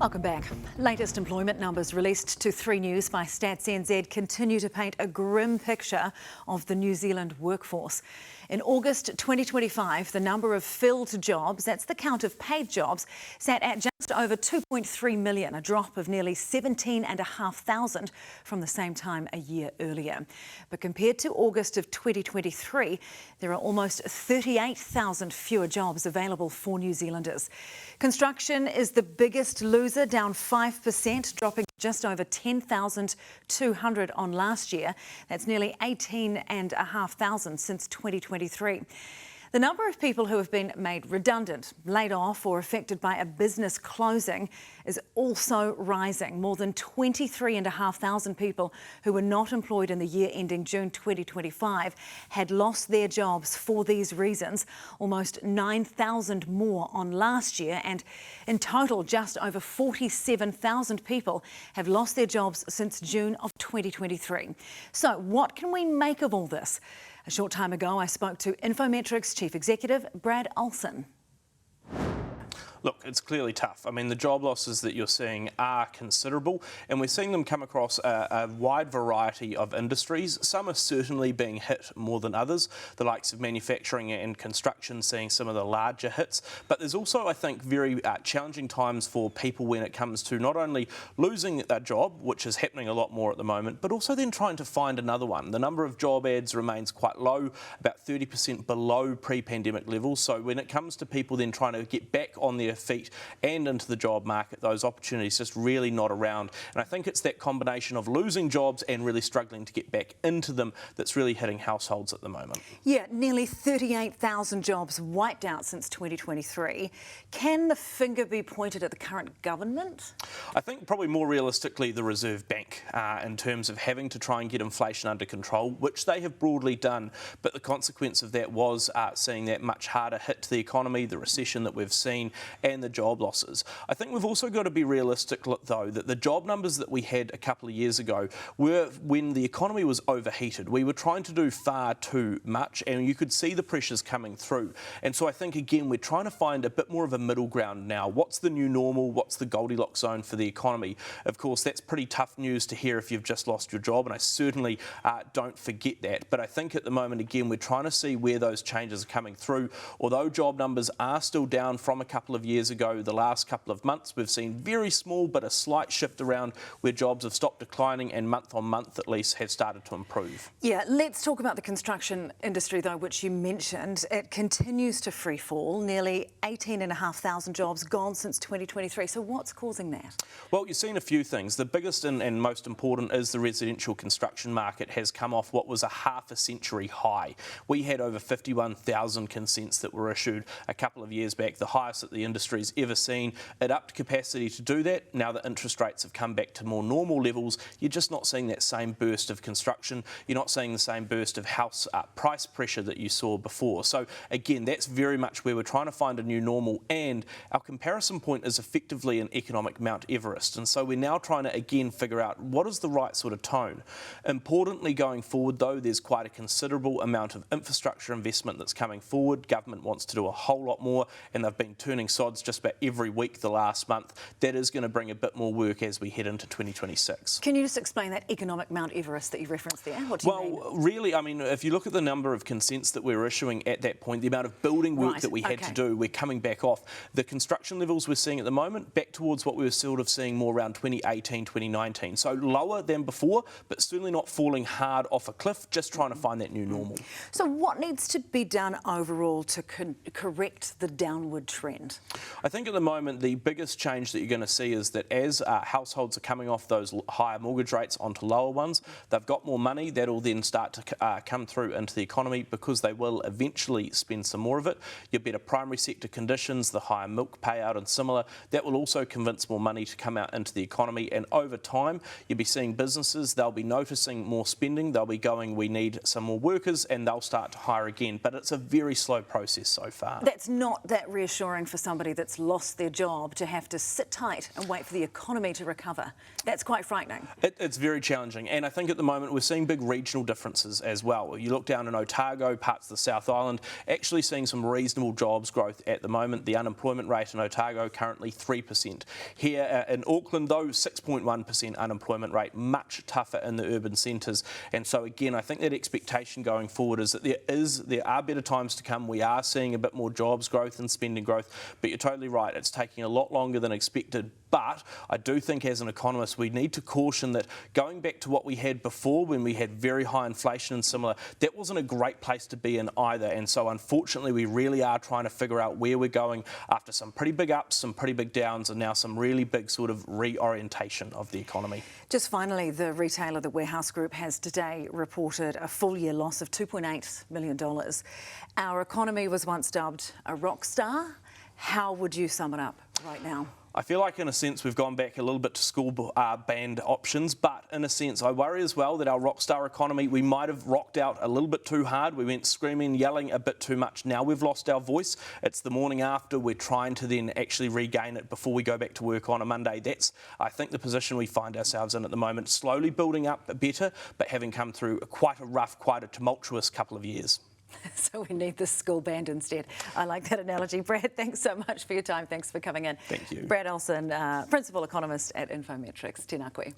Welcome back. Latest employment numbers released to 3 News by Stats NZ continue to paint a grim picture of the New Zealand workforce. In August 2025, the number of filled jobs, that's the count of paid jobs, sat at just over 2.3 million, a drop of nearly 17,500 from the same time a year earlier. But compared to August of 2023, there are almost 38,000 fewer jobs available for New Zealanders. Construction is the biggest loser, down 5%, dropping just over 10,200 on last year. That's nearly 18,500 since 2023. The number of people who have been made redundant, laid off or affected by a business closing is also rising. More than 23,500 people who were not employed in the year ending June 2025 had lost their jobs for these reasons, almost 9,000 more on last year, and in total just over 47,000 people have lost their jobs since June of 2023. So what can we make of all this? A short time ago, I spoke to Infometrics Chief Executive Brad Olson. Look, it's clearly tough. I mean, the job losses that you're seeing are considerable, and we're seeing them come across a wide variety of industries. Some are certainly being hit more than others, the likes of manufacturing and construction seeing some of the larger hits. But there's also, I think, very challenging times for people when it comes to not only losing a job, which is happening a lot more at the moment, but also then trying to find another one. The number of job ads remains quite low, about 30% below pre-pandemic levels. So when it comes to people then trying to get back on their feet and into the job market, those opportunities just really not around. And I think it's that combination of losing jobs and really struggling to get back into them that's really hitting households at the moment. Yeah, nearly 38,000 jobs wiped out since 2023. Can the finger be pointed at the current government? I think probably more realistically the Reserve Bank in terms of having to try and get inflation under control, which they have broadly done. But the consequence of that was seeing that much harder hit to the economy, the recession that we've seen, and the job losses. I think we've also got to be realistic, though, that the job numbers that we had a couple of years ago were when the economy was overheated. We were trying to do far too much, and you could see the pressures coming through. And so I think, again, we're trying to find a bit more of a middle ground now. What's the new normal? What's the Goldilocks zone for the economy? Of course, that's pretty tough news to hear if you've just lost your job, and I certainly don't forget that. But I think at the moment, again, we're trying to see where those changes are coming through. Although job numbers are still down from a couple of years ago, the last couple of months we've seen very small but a slight shift around where jobs have stopped declining and month on month at least have started to improve. Yeah, let's talk about the construction industry though, which you mentioned. It continues to free fall, nearly 18,500 jobs gone since 2023. So what's causing that? Well, you've seen a few things. The biggest and most important is the residential construction market has come off what was a half a century high. We had over 51,000 consents that were issued a couple of years back, the highest that the industry's ever seen. It upped capacity to do that. Now that interest rates have come back to more normal levels, you're just not seeing that same burst of construction. You're not seeing the same burst of house price pressure that you saw before. So again, that's very much where we're trying to find a new normal, and our comparison point is effectively an economic Mount Everest. And so we're now trying to again figure out what is the right sort of tone. Importantly, going forward though, there's quite a considerable amount of infrastructure investment that's coming forward. Government wants to do a whole lot more, and they've been turning sods just about every week the last month. That is going to bring a bit more work as we head into 2026. Can you just explain that economic Mount Everest that you referenced there? What do you mean? Well, really, I mean, if you look at the number of consents that we were issuing at that point, the amount of building work that we had to do, we're coming back off. The construction levels we're seeing at the moment, back towards what we were sort of seeing more around 2018, 2019. So lower than before, but certainly not falling hard off a cliff, just trying to find that new normal. So what needs to be done overall to correct the downward trend? I think at the moment the biggest change that you're going to see is that as households are coming off those higher mortgage rates onto lower ones, they've got more money. That'll then start to come through into the economy because they will eventually spend some more of it. Your better primary sector conditions, the higher milk payout and similar, that will also convince more money to come out into the economy, and over time you'll be seeing businesses, they'll be noticing more spending, they'll be going, we need some more workers, and they'll start to hire again. But it's a very slow process so far. That's not that reassuring for somebody somebody that's lost their job to have to sit tight and wait for the economy to recover. That's quite frightening. It's very challenging, and I think at the moment we're seeing big regional differences as well. You look down in Otago, parts of the South Island, actually seeing some reasonable jobs growth at the moment. The unemployment rate in Otago currently 3%. Here in Auckland, though, 6.1% unemployment rate, much tougher in the urban centres. And so again, I think that expectation going forward is that there are better times to come. We are seeing a bit more jobs growth and spending growth, but you're totally right, it's taking a lot longer than expected. But I do think as an economist we need to caution that going back to what we had before when we had very high inflation and similar, that wasn't a great place to be in either. And so unfortunately we really are trying to figure out where we're going after some pretty big ups, some pretty big downs, and now some really big sort of reorientation of the economy. Just finally, the retailer, the Warehouse Group, has today reported a full year loss of $2.8 million. Our economy was once dubbed a rockstar. How would you sum it up right now? I feel like in a sense we've gone back a little bit to school band options, but in a sense I worry as well that our rockstar economy, we might have rocked out a little bit too hard. We went screaming, yelling a bit too much. Now we've lost our voice. It's the morning after. We're trying to then actually regain it before we go back to work on a Monday. That's, I think, the position we find ourselves in at the moment, slowly building up better, but having come through quite a rough, quite a tumultuous couple of years. So we need the school band instead. I like that analogy. Brad, thanks so much for your time. Thanks for coming in. Thank you. Brad Olsen, Principal Economist at Infometrics. Tēnā koe.